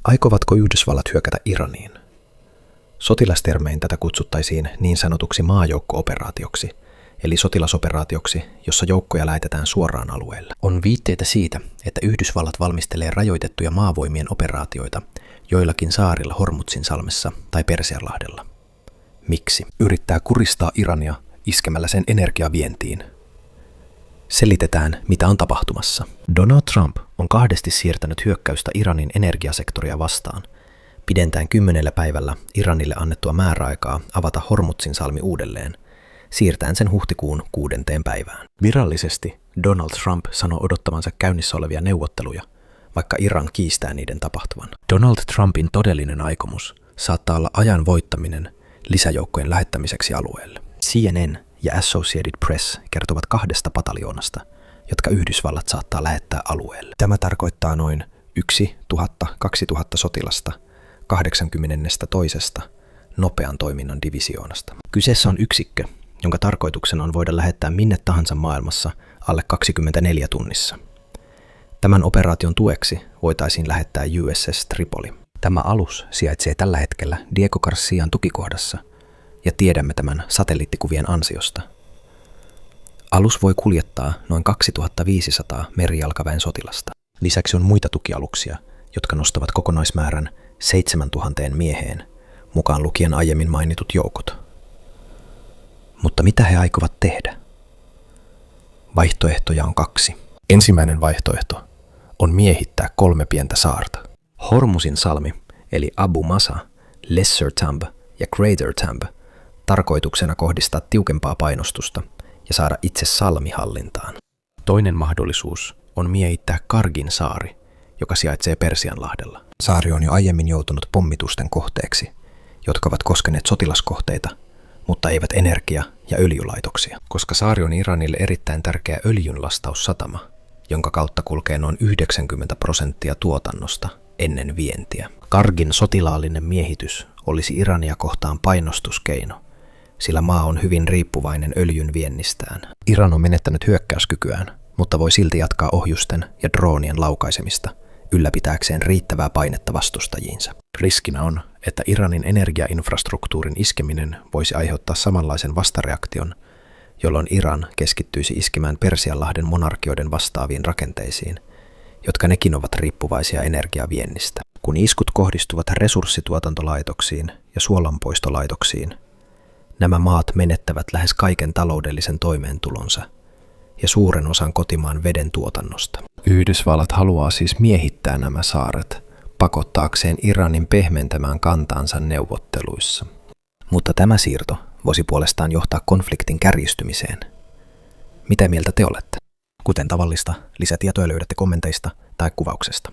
Aikovatko Yhdysvallat hyökätä Iraniin? Sotilastermein tätä kutsuttaisiin niin sanotuksi maajoukko-operaatioksi, eli sotilasoperaatioksi, jossa joukkoja lähetetään suoraan alueelle. On viitteitä siitä, että Yhdysvallat valmistelee rajoitettuja maavoimien operaatioita joillakin saarilla Hormuzin-salmessa tai Persianlahdella. Miksi? Yrittää kuristaa Irania iskemällä sen energiavientiin. Selitetään, mitä on tapahtumassa. Donald Trump on kahdesti siirtänyt hyökkäystä Iranin energiasektoria vastaan, pidentäen 10 päivällä Iranille annettua määräaikaa avata Hormuzin-salmi uudelleen, siirtäen sen huhtikuun 6. päivään. Virallisesti Donald Trump sanoo odottamansa käynnissä olevia neuvotteluja, vaikka Iran kiistää niiden tapahtuvan. Donald Trumpin todellinen aikomus saattaa olla ajan voittaminen lisäjoukkojen lähettämiseksi alueelle. CNN ja Associated Press kertovat 2 pataljoonasta, jotka Yhdysvallat saattaa lähettää alueelle. Tämä tarkoittaa noin 1000–2000 sotilasta 82. nopean toiminnan divisioonasta. Kyseessä on yksikkö, jonka tarkoituksena on voida lähettää minne tahansa maailmassa alle 24 tunnissa. Tämän operaation tueksi voitaisiin lähettää USS Tripoli. Tämä alus sijaitsee tällä hetkellä Diego Garcian tukikohdassa, ja tiedämme tämän satelliittikuvien ansiosta. Alus voi kuljettaa noin 2500 merijalkaväen sotilasta. Lisäksi on muita tukialuksia, jotka nostavat kokonaismäärän 7000 mieheen, mukaan lukien aiemmin mainitut joukot. Mutta mitä he aikovat tehdä? Vaihtoehtoja on 2. Ensimmäinen vaihtoehto on miehittää 3 pientä saarta. Hormuzin salmi, eli Abu Masa, Lesser Tamb ja Greater Tamb, tarkoituksena kohdistaa tiukempaa painostusta ja saada itse salmi hallintaan. Toinen mahdollisuus on miehittää Kargin saari, joka sijaitsee Persianlahdella. Saari on jo aiemmin joutunut pommitusten kohteeksi, jotka ovat koskeneet sotilaskohteita, mutta eivät energia- ja öljylaitoksia. Koska saari on Iranille erittäin tärkeä öljynlastaussatama, jonka kautta kulkee noin 90% tuotannosta ennen vientiä. Kargin sotilaallinen miehitys olisi Irania kohtaan painostuskeino, sillä maa on hyvin riippuvainen öljyn viennistään. Iran on menettänyt hyökkäyskykyään, mutta voi silti jatkaa ohjusten ja droonien laukaisemista ylläpitääkseen riittävää painetta vastustajiinsa. Riskinä on, että Iranin energiainfrastruktuurin iskeminen voisi aiheuttaa samanlaisen vastareaktion, jolloin Iran keskittyisi iskemään Persianlahden monarkioiden vastaaviin rakenteisiin, jotka nekin ovat riippuvaisia energiaviennistä. Kun iskut kohdistuvat resurssituotantolaitoksiin ja suolanpoistolaitoksiin, nämä maat menettävät lähes kaiken taloudellisen toimeentulonsa ja suuren osan kotimaan veden tuotannosta. Yhdysvallat haluaa siis miehittää nämä saaret pakottaakseen Iranin pehmentämään kantaansa neuvotteluissa. Mutta tämä siirto voisi puolestaan johtaa konfliktin kärjistymiseen. Mitä mieltä te olette? Kuten tavallista, lisätietoja löydätte kommenteista tai kuvauksesta.